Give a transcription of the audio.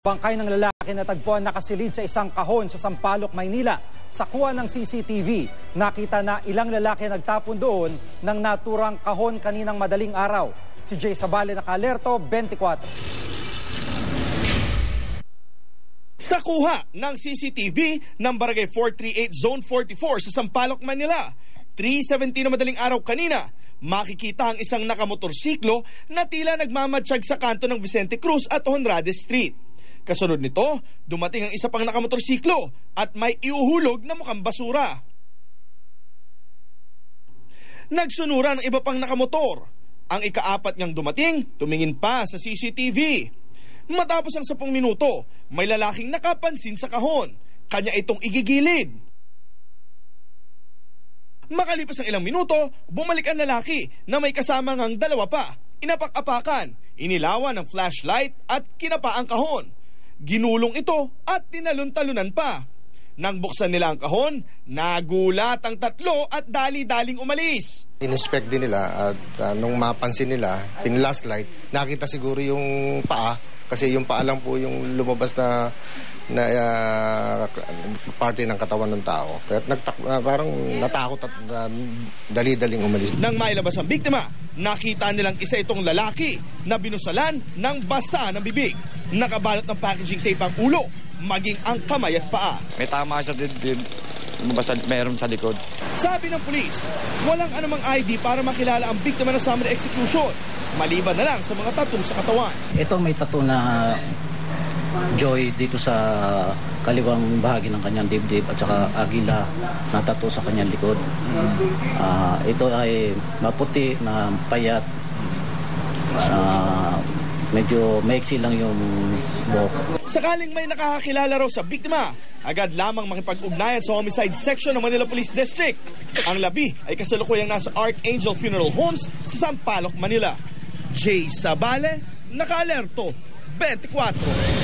Bangkay ng lalaki na tagpuan nakasilid sa isang kahon sa Sampaloc, Maynila. Sa kuha ng CCTV, nakita na ilang lalaki nagtapon doon ng naturang kahon kaninang madaling araw. Si Jay Sabale naka-alerto, 24. Sa kuha ng CCTV ng Barangay 438 Zone 44 sa Sampaloc, Manila, 3:17 na madaling araw kanina, makikita ang isang nakamotorsiklo na tila nagmamatsyag sa kanto ng Vicente Cruz at Honrade Street. Kasunod nito, dumating ang isa pang nakamotorsiklo at may iuhulog na mukhang basura. Nagsunura ng iba pang nakamotor. Ang ikaapat niyang dumating, tumingin pa sa CCTV. Matapos ang 10 minuto, may lalaking nakapansin sa kahon. Kanya itong igigilid. Makalipas ang ilang minuto, bumalik ang lalaki na may kasama ngang dalawa pa. Inapak-apakan, inilawan ng flashlight at kinapa ang kahon. Ginulong ito at tinalon-talunan pa. Nang buksan nila ang kahon, nagulat ang tatlo at dali-daling umalis. In-inspect din nila at nung mapansin nila, pin-last light, nakita siguro yung paa kasi yung paa lang po yung lumabas na parte ng katawan ng tao. Kaya parang natakot at dali-daling umalis. Nang mailabas ang biktima, nakita nilang isa itong lalaki na binusalan ng basa ng bibig. Nakabalot ng packaging tape ang ulo, maging ang kamay at paa. May tama sa dibdib, mayroon sa likod. Sabi ng pulis, walang anumang ID para makilala ang biktima ng summary execution, maliban na lang sa mga tattoo sa katawan. Ito may tattoo na Joy dito sa kaliwang bahagi ng kanyang dibdib at saka agila na tattoo sa kanyang likod. Ito ay maputi na payat. Medyo maiksi lang yung buhok. Sakaling may nakakakilala raw sa biktima, agad lamang makipag-ugnayan sa homicide section ng Manila Police District. Ang labi ay kasalukuyang nasa Archangel Funeral Homes sa Sampaloc, Manila. Jay Sabale, naka-alerto, 24.